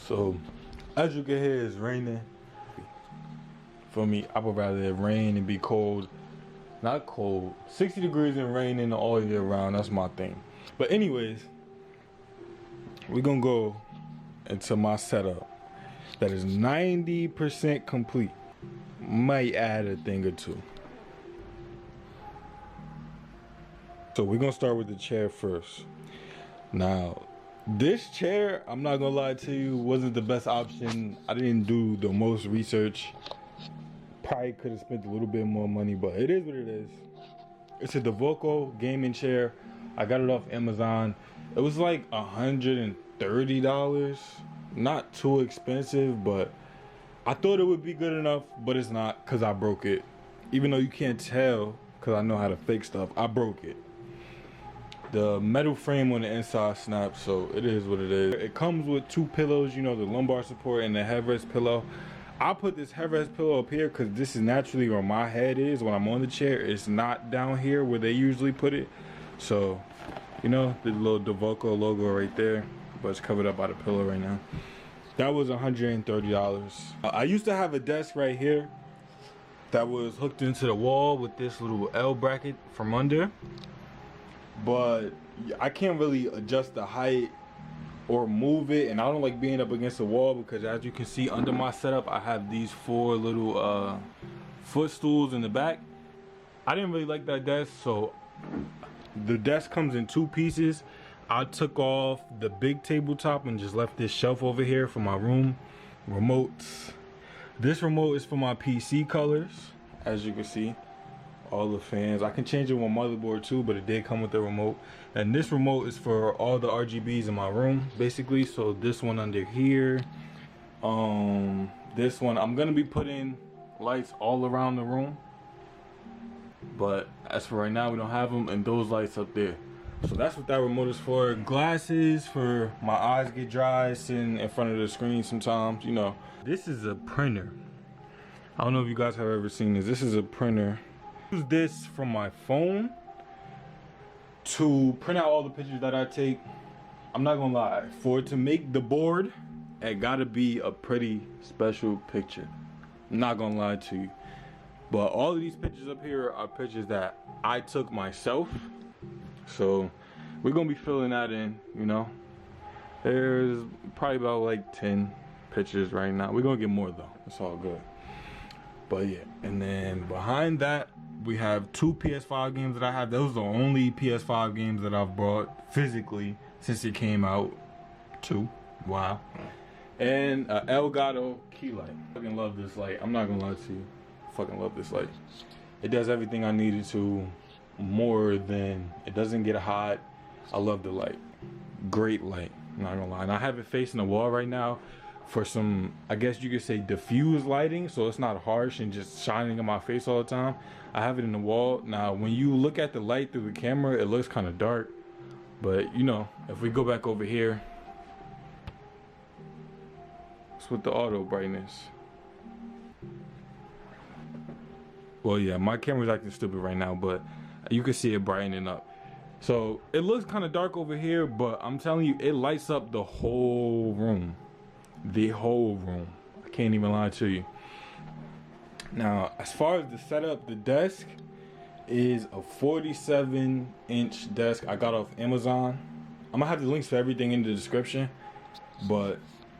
So, as you can hear, it's raining. For me, I would rather it rain and be cold. Not cold. 60 degrees and raining all year round. That's my thing. But anyways, we're gonna go into my setup that is 90% complete. Might add a thing or two. So we're gonna start with the chair first. Now, this chair, I'm not gonna lie to you, wasn't the best option. I didn't do the most research. Probably could have spent a little bit more money, but it is what it is. It's a DeVoco gaming chair. I got it off Amazon. It was like $130. Not too expensive, but I thought it would be good enough, but it's not because I broke it. Even though you can't tell because I know how to fix stuff, I broke it. The metal frame on the inside snapped, so it is what it is. It comes with two pillows, you know, the lumbar support and the headrest pillow. I put this headrest pillow up here because this is naturally where my head is when I'm on the chair. It's not down here where they usually put it. So, you know, the little DeVoco logo right there, but it's covered up by the pillow right now. That was $130. I used to have a desk right here that was hooked into the wall with this little L bracket from under. But I can't really adjust the height or move it, and I don't like being up against the wall because as you can see under my setup, I have these four little footstools in the back. I didn't really like that desk, so the desk comes in two pieces. I took off the big tabletop and just left this shelf over here for my room. Remotes. This remote is for my PC colors, as you can see. All the fans. I can change it with my motherboard too, but it did come with the remote. And this remote is for all the RGBs in my room, basically. So this one under here. This one, I'm gonna be putting lights all around the room. But as for right now, we don't have them, and those lights up there. So that's what that remote is for. Glasses for my eyes get dry sitting in front of the screen sometimes, you know. This is a printer. I don't know if you guys have ever seen this. This is a printer. Use this from my phone to print out all the pictures that I take. I'm not gonna lie, for it to make the board, it gotta be a pretty special picture. I'm not gonna lie to you. But all of these pictures up here are pictures that I took myself. So we're gonna be filling that in, you know. There's probably about like 10 pictures right now. We're gonna get more though, it's all good. But yeah, and then behind that, we have two PS5 games that I have. Those are the only PS5 games that I've bought physically since it came out. Two. Wow. And Elgato key light. I fucking love this light. I'm not gonna lie to you. I fucking love this light. It does everything I needed to, more than, it doesn't get hot. I love the light. Great light. I'm not gonna lie. And I have it facing the wall right now for some, I guess you could say, diffused lighting, so it's not harsh and just shining in my face all the time. I have it in the wall. Now when you look at the light through the camera, it looks kind of dark, but you know, if we go back over here, it's with the auto brightness. Well, yeah, my camera's acting stupid right now, but you can see it brightening up. So it looks kind of dark over here, but I'm telling you, it lights up the whole room. The whole room. I can't even lie to you. Now, as far as the setup, the desk is a 47-inch desk I got off Amazon. I'm gonna have the links for everything in the description. But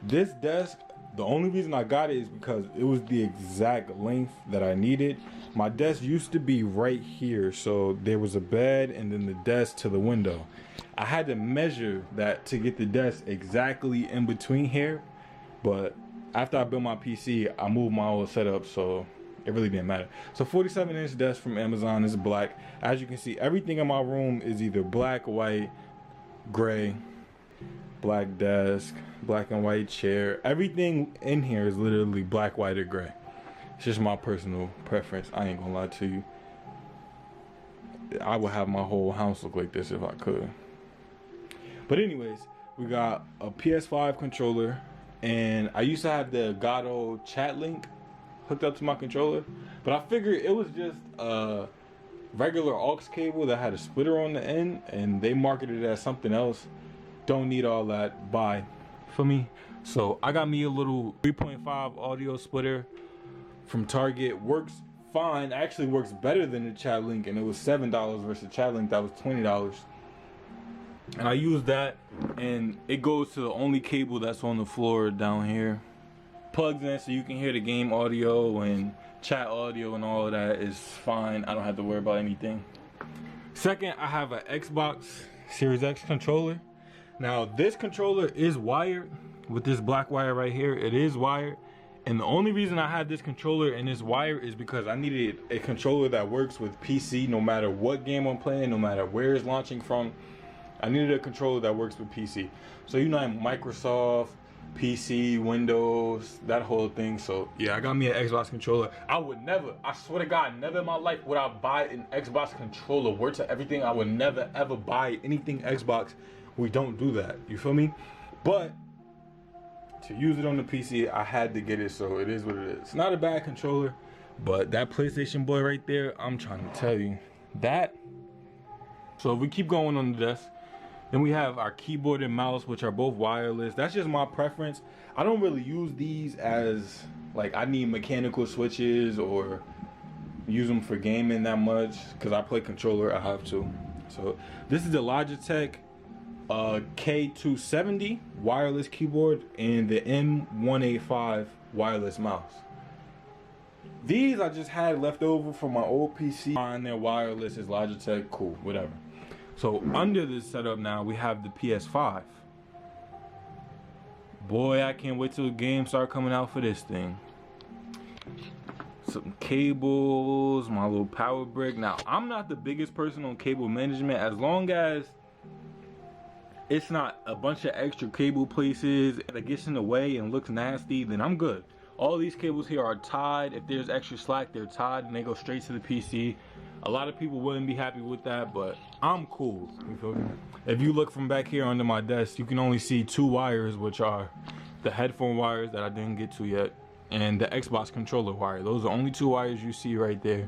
this desk, the only reason I got it is because it was the exact length that I needed. My desk used to be right here, so there was a bed and then the desk to the window. I had to measure that to get the desk exactly in between here. But after I built my PC, I moved my old setup, so it really didn't matter. So 47-inch desk from Amazon is black. As you can see, everything in my room is either black, white, gray, black desk, black and white chair. Everything in here is literally black, white, or gray. It's just my personal preference. I ain't gonna lie to you. I would have my whole house look like this if I could. But anyways, we got a PS5 controller. And I used to have the Elgato chat link hooked up to my controller, but I figured it was just a regular aux cable that had a splitter on the end, and they marketed it as something else. Don't need all that. Bye. for me. So I got me a little 3.5 audio splitter from Target. Works fine, actually works better than the Chat Link, and it was $7 versus Chat Link that was $20. And I use that, and it goes to the only cable that's on the floor down here. Plugs in so you can hear the game audio and chat audio, and all of that is fine. I don't have to worry about anything. Second, I have an Xbox Series X controller. Now this controller is wired with this black wire right here. It is wired, and the only reason I had this controller and this wire is because I needed a controller that works with PC no matter what game I'm playing, no matter where it's launching from. I needed a controller that works with PC. So you know, Microsoft, PC, Windows, that whole thing. So yeah, I got me an Xbox controller. I would never, I swear to God, never in my life would I buy an Xbox controller. Word to everything, I would never ever buy anything Xbox. We don't do that, you feel me? But to use it on the PC, I had to get it, so it is what it is. It's not a bad controller, but that PlayStation boy right there, I'm trying to tell you that. So if we keep going on the desk, then we have our keyboard and mouse, which are both wireless. That's just my preference. I don't really use these as like I need mechanical switches or use them for gaming that much, because I play controller, I have to. So this is the Logitech K270 wireless keyboard and the M185 wireless mouse. These I just had left over from my old PC. Fine, they're wireless, it's Logitech, cool, whatever. So under this setup now, we have the PS5. Boy, I can't wait till games start coming out for this thing. Some cables, my little power brick. Now, I'm not the biggest person on cable management. As long as it's not a bunch of extra cable places that gets in the way and looks nasty, then I'm good. All these cables here are tied. If there's extra slack, they're tied and they go straight to the PC. A lot of people wouldn't be happy with that, but I'm cool. You feel me? If you look from back here under my desk, you can only see two wires, which are the headphone wires that I didn't get to yet, and the Xbox controller wire. Those are the only two wires you see right there,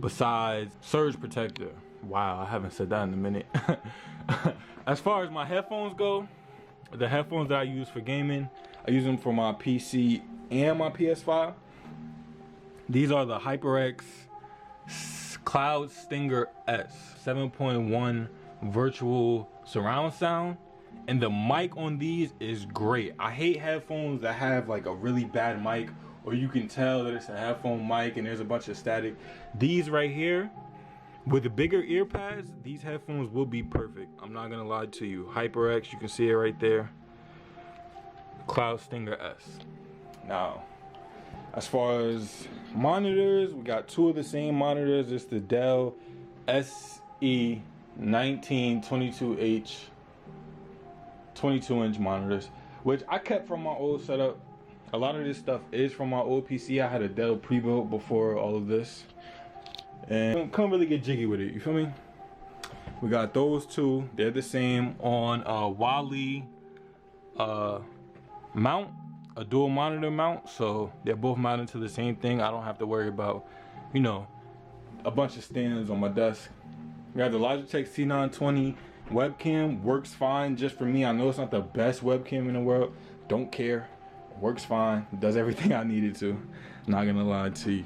besides surge protector. Wow, I haven't said that in a minute. As far as my headphones go, the headphones that I use for gaming, I use them for my PC and my PS5. These are the HyperX Cloud Stinger S 7.1 virtual surround sound, and the mic on these is great. I hate headphones that have like a really bad mic, or you can tell that it's a headphone mic and there's a bunch of static. These right here with the bigger ear pads, these headphones will be perfect. I'm not gonna lie to you. HyperX, you can see it right there. Cloud Stinger S. Now, as far as monitors, we got two of the same monitors. It's the Dell SE1922H 22-inch monitors, which I kept from my old setup. A lot of this stuff is from my old PC. I had a Dell pre-built before all of this, and couldn't really get jiggy with it, you feel me? We got those two. They're the same on a Wally mount, a dual monitor mount, so they're both mounted to the same thing. I don't have to worry about, you know, a bunch of stands on my desk. We have the Logitech C920 webcam, works fine just for me. I know it's not the best webcam in the world, don't care, works fine, does everything I needed to. Not gonna lie to you.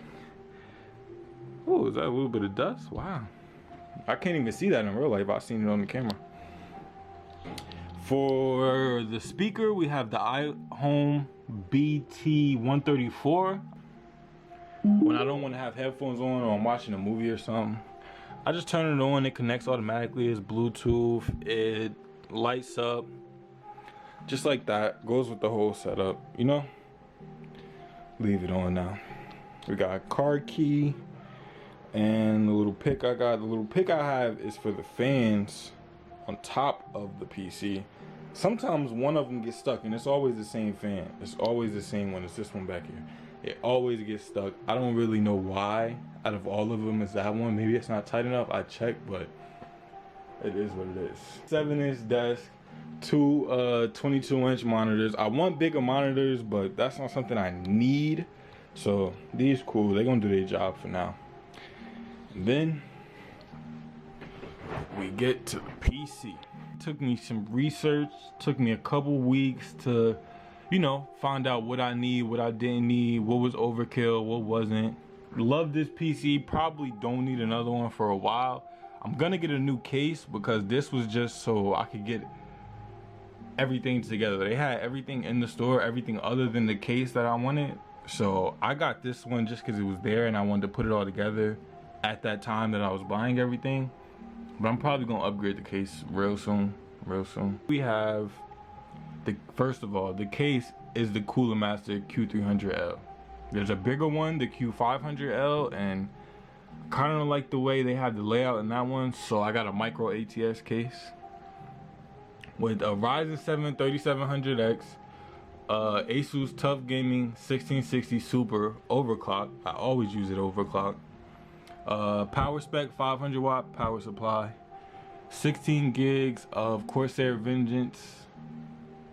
Oh, is that a little bit of dust? Wow, I can't even see that in real life. I've seen it on the camera. For the speaker, we have the iHome BT134. When I don't want to have headphones on or I'm watching a movie or something, I just turn it on. It connects automatically. It's Bluetooth. It lights up just like that. Goes with the whole setup, you know? Leave it on now. We got a card key and the little pick I got. The little pick I have is for the fans on top of the PC. Sometimes one of them gets stuck, and it's always the same fan. It's always the same one. It's this one back here. It always gets stuck. I don't really know why out of all of them it's that one. Maybe it's not tight enough. I checked, but it is what it is. 7-inch desk, two 22-inch monitors. I want bigger monitors, but that's not something I need. So these cool. They're gonna do their job for now. And then we get to the PC. Took me some research, took me a couple weeks to, you know, find out what I need, what I didn't need, what was overkill, what wasn't. Love this PC, probably don't need another one for a while. I'm gonna get a new case because this was just so I could get everything together. They had everything in the store, everything other than the case that I wanted. So I got this one just because it was there and I wanted to put it all together at that time that I was buying everything. But I'm probably gonna upgrade the case real soon. We have first of all, the case is the Cooler Master Q300L. There's a bigger one, the Q500L, and kind of like the way they have the layout in that one. So I got a micro ATS case with a Ryzen 7 3700X, Asus TUF Gaming 1660 Super overclock. I always use it overclock. Power spec 500 watt power supply, 16 gigs of Corsair Vengeance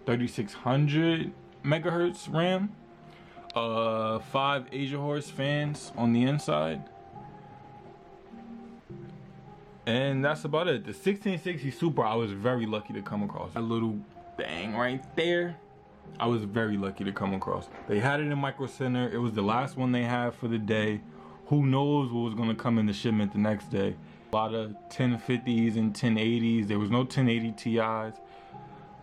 3600 megahertz RAM, 5 Asia Horse fans on the inside, and that's about it. The 1660 Super I was very lucky to come across. That little thing right there, I was very lucky to come across. They had it in Micro Center. It was the last one they had for the day. Who knows what was gonna come in the shipment the next day. A lot of 1050s and 1080s. There was no 1080 Ti's.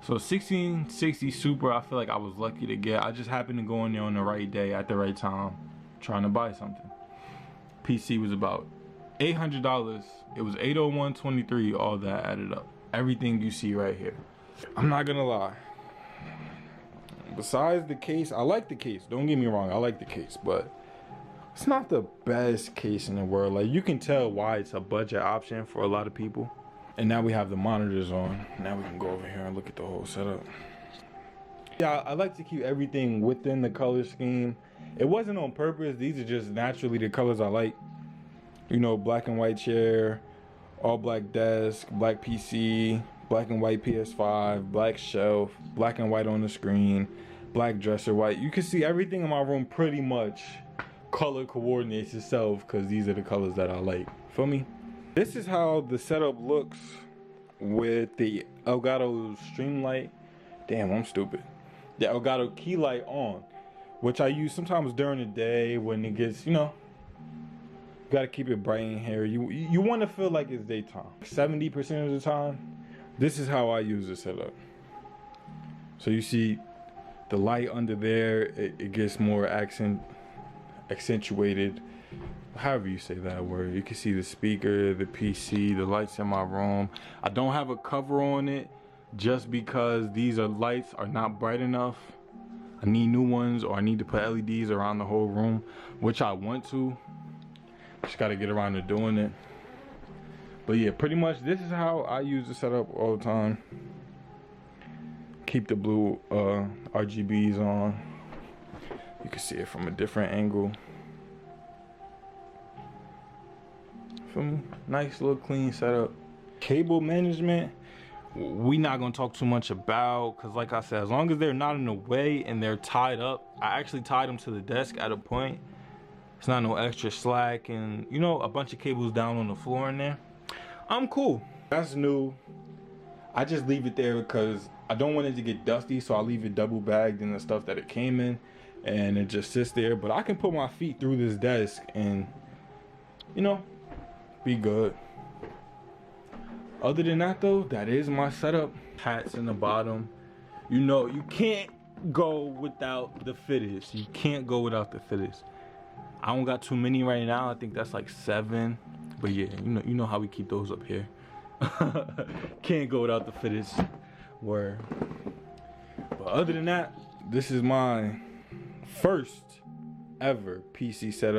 So 1660 Super, I feel like I was lucky to get. I just happened to go in there on the right day at the right time, trying to buy something. PC was about $800. It was $801.23, all that added up. Everything you see right here. I'm not gonna lie. Besides the case, I like the case. Don't get me wrong, I like the case, but it's not the best case in the world. Like, you can tell why it's a budget option for a lot of people. And now we have the monitors on. Now we can go over here and look at the whole setup. Yeah, I like to keep everything within the color scheme. It wasn't on purpose. These are just naturally the colors I like. You know, black and white chair, all black desk, black PC, black and white PS5, black shelf, black and white on the screen, black dresser white. You can see everything in my room pretty much color coordinates itself because these are the colors that I like. Feel me? This is how the setup looks with the Elgato Streamlight. Damn, I'm stupid. The Elgato key light on, which I use sometimes during the day when it gets, you know, you gotta keep it bright in here. You want to feel like it's daytime. 70% of the time, this is how I use the setup. So you see the light under there, it gets more accentuated, however you say that word. You can see the speaker, the PC, the lights in my room. I don't have a cover on it just because these lights are not bright enough. I need new ones, or I need to put LEDs around the whole room, which I want to. Just got to get around to doing it. But yeah, pretty much this is how I use the setup all the time. Keep the blue RGBs on. You can see it from a different angle. Feel me? Nice little clean setup. Cable management, we not gonna talk too much about, because like I said, as long as they're not in the way and they're tied up. I actually tied them to the desk at a point. It's not no extra slack and, you know, a bunch of cables down on the floor in there. I'm cool. That's new. I just leave it there because I don't want it to get dusty, so I leave it double bagged in the stuff that it came in, and it just sits there. But I can put my feet through this desk and, you know, be good. Other than that though, that is my setup. Hats in the bottom. You know, you can't go without the fitteds. You can't go without the fitteds. I don't got too many right now. I think that's like 7. But yeah, you know how we keep those up here. Can't go without the fitteds. Word. But other than that, this is my first ever PC setup.